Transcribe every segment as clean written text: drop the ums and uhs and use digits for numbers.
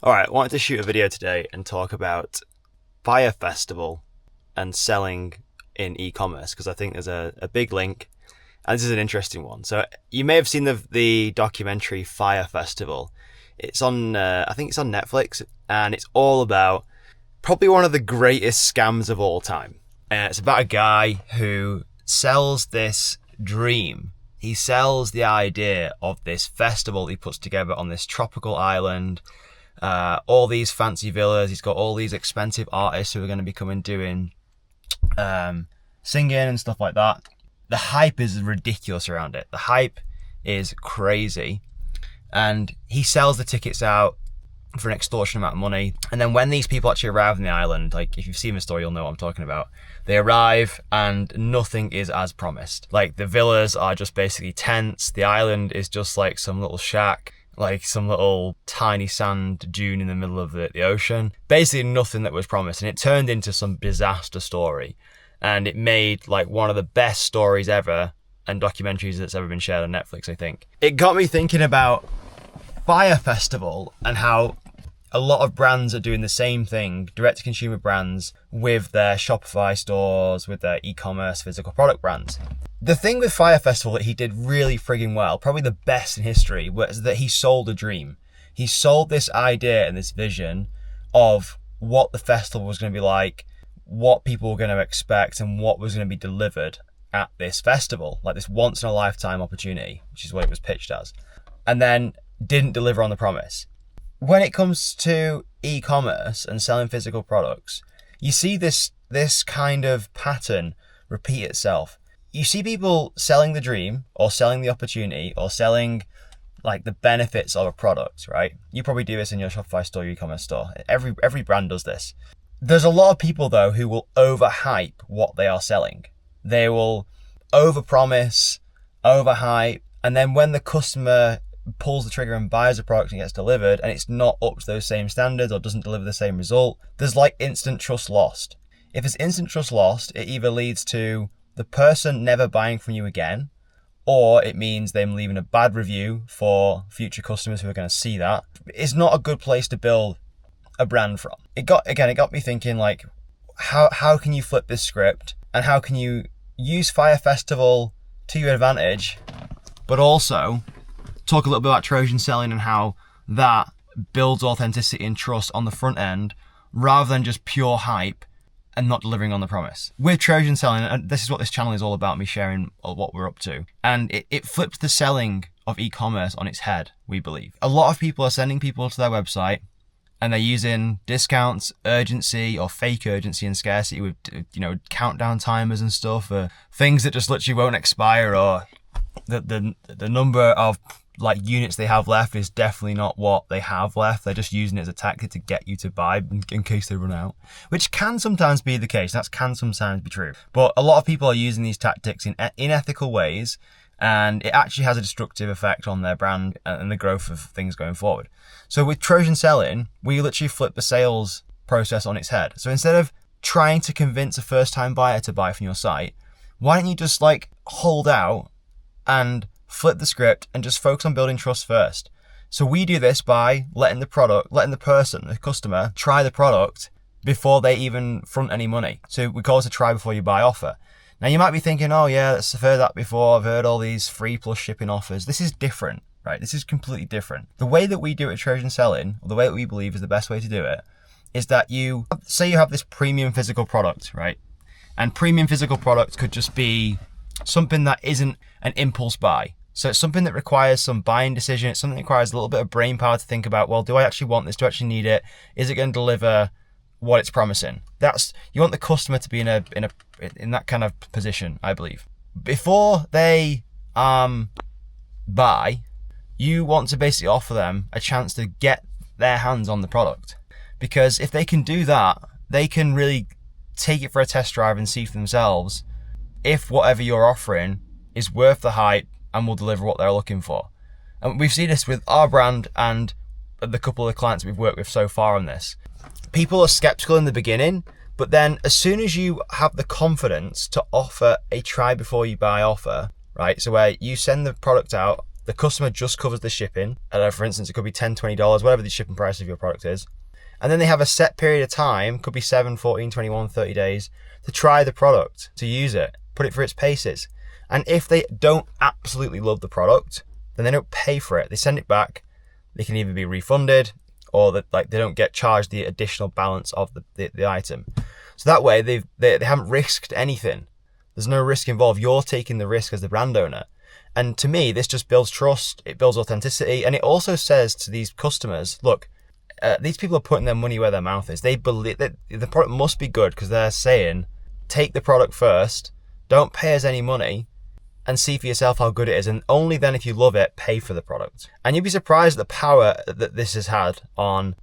Alright, I wanted to shoot a video today and talk about Fire Festival and selling in e-commerce because I think there's a big link and this is an interesting one. So you may have seen the documentary Fire Festival. It's on, I think it's on Netflix, and it's all about probably one of the greatest scams of all time. It's about a guy who sells this dream. He sells the idea of this festival he puts together on this tropical island. All these fancy villas. He's got all these expensive artists who are going to be coming doing singing and stuff like that. The hype is ridiculous around it. The hype is crazy. And he sells the tickets out for an extortionate amount of money. And then when these people actually arrive on the island, like if you've seen the story, you'll know what I'm talking about. They arrive and nothing is as promised. Like the villas are just basically tents. The island is just like some little shack, like some little tiny sand dune in the middle of the ocean. Basically nothing that was promised. And it turned into some disaster story. And it made like one of the best stories ever and documentaries that's ever been shared on Netflix, I think. It got me thinking about Fire Festival and how a lot of brands are doing the same thing, direct-to-consumer brands, with their Shopify stores, with their e-commerce physical product brands. The thing with Fire Festival that he did really frigging well, probably the best in history, was that he sold a dream. He sold this idea and this vision of what the festival was going to be like, what people were going to expect, and what was going to be delivered at this festival, like this once-in-a-lifetime opportunity, which is what it was pitched as, and then didn't deliver on the promise. When it comes to e-commerce and selling physical products, you see this kind of pattern repeat itself. You see people selling the dream or selling the opportunity or selling like the benefits of a product, right? You probably do this in your Shopify store, your e-commerce store. Every brand does this. There's a lot of people though who will overhype what they are selling. They will overpromise, overhype, and then when the customer pulls the trigger and buys a product and gets delivered and it's not up to those same standards or doesn't deliver the same result, there's like instant trust lost. If it's instant trust lost, it either leads to the person never buying from you again, or it means them leaving a bad review for future customers who are going to see that. It's not a good place to build a brand from. It got me thinking, like, how can you flip this script and how can you use Fire Festival to your advantage, but also talk a little bit about Trojan selling and how that builds authenticity and trust on the front end rather than just pure hype and not delivering on the promise. With Trojan selling, and this is what this channel is all about, me sharing what we're up to, and it flipped the selling of e-commerce on its head, we believe. A lot of people are sending people to their website and they're using discounts, urgency, or fake urgency and scarcity with, countdown timers and stuff, things that just literally won't expire, or the number of like units they have left is definitely not what they have left. They're just using it as a tactic to get you to buy in case they run out, which can sometimes be the case. That can sometimes be true. But a lot of people are using these tactics in unethical ways, and it actually has a destructive effect on their brand and the growth of things going forward. So with Trojan selling, we literally flip the sales process on its head. So instead of trying to convince a first-time buyer to buy from your site, why don't you just like hold out and flip the script and just focus on building trust first? So we do this by letting the customer try the product before they even front any money. So we call it a try before you buy offer. Now you might be thinking, oh yeah, I've heard that before. I've heard all these free plus shipping offers. This is different, right? This is completely different. The way that we do it at Trojan selling, or the way that we believe is the best way to do it, is that you have this premium physical product, right? And premium physical product could just be something that isn't an impulse buy. So it's something that requires some buying decision. It's something that requires a little bit of brain power to think about, well, do I actually want this? Do I actually need it? Is it going to deliver what it's promising? You want the customer to be in that kind of position, I believe. Before they buy, you want to basically offer them a chance to get their hands on the product. Because if they can do that, they can really take it for a test drive and see for themselves if whatever you're offering is worth the hype and will deliver what they're looking for. And we've seen this with our brand and the couple of clients we've worked with so far on this. People are skeptical in the beginning, but then as soon as you have the confidence to offer a try before you buy offer, right? So where you send the product out The customer just covers the shipping. For instance, it could be $10, $20, whatever the shipping price of your product is. And then they have a set period of time, could be 7, 14, 21, 30 days, to try the product, to use it, put it through its paces. And if they don't absolutely love the product, then they don't pay for it. They send it back. They can either be refunded, or that they don't get charged the additional balance of the item. So that way they haven't risked anything. There's no risk involved. You're taking the risk as the brand owner. And to me, this just builds trust. It builds authenticity. And it also says to these customers, look, these people are putting their money where their mouth is. They believe that the product must be good because they're saying, take the product first, don't pay us any money, and see for yourself how good it is. And only then, if you love it, pay for the product. And you'd be surprised at the power that this has had on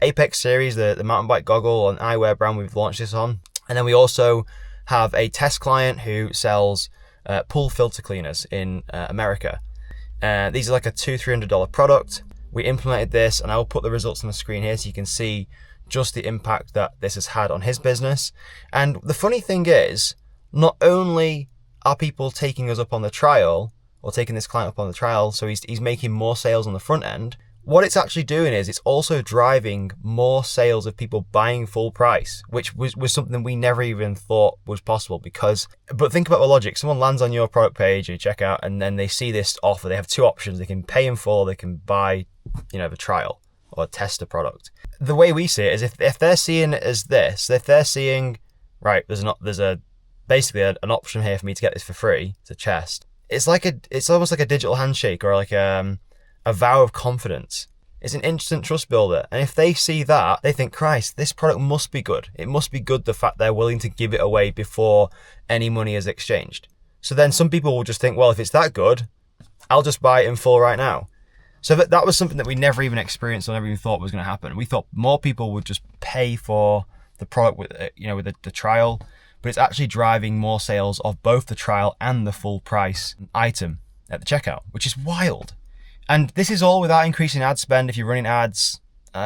Apex Series, the mountain bike goggle and eyewear brand we've launched this on. And then we also have a test client who sells pool filter cleaners in America. These are like a $200-$300 product. We implemented this, and I will put the results on the screen here so you can see just the impact that this has had on his business. And the funny thing is, not only are people taking us up on the trial, or taking this client up on the trial, so he's making more sales on the front end, what it's actually doing is it's also driving more sales of people buying full price, which was something we never even thought was possible. But think about the logic. Someone lands on your product page, you check out, and then they see this offer. They have two options. They can pay in full, they can buy, the trial or test the product. The way we see it is if they're seeing it as this, if they're seeing, right, there's basically an option here for me to get this for free, it's a chest. It's almost like a digital handshake, or like a vow of confidence. It's an instant trust builder. And if they see that, they think, Christ, this product must be good. It must be good, the fact they're willing to give it away before any money is exchanged. So then some people will just think, well, if it's that good, I'll just buy it in full right now. So that was something that we never even experienced or never even thought was going to happen. We thought more people would just pay for the product with the trial, but it's actually driving more sales of both the trial and the full price item at the checkout, which is wild. And this is all without increasing ad spend if you're running ads,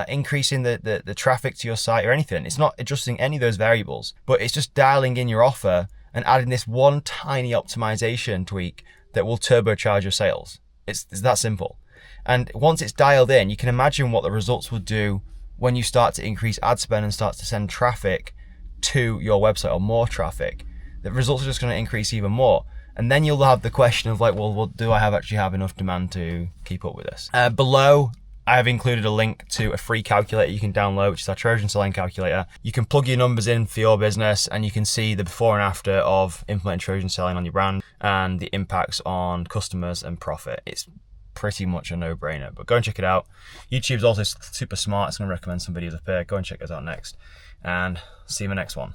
increasing the traffic to your site or anything. It's not adjusting any of those variables, but it's just dialing in your offer and adding this one tiny optimization tweak that will turbocharge your sales. It's that simple. And once it's dialed in, you can imagine what the results would do when you start to increase ad spend and start to send traffic to your website, or more traffic. The results are just going to increase even more. And then you'll have the question of well, do I actually have enough demand to keep up with this? Below, I have included a link to a free calculator you can download, which is our Trojan Selling Calculator. You can plug your numbers in for your business, and you can see the before and after of implementing Trojan Selling on your brand and the impacts on customers and profit. It's pretty much a no-brainer, but go and check it out. YouTube's also super smart. It's going to recommend some videos up here. Go and check those out next, and see you in the next one.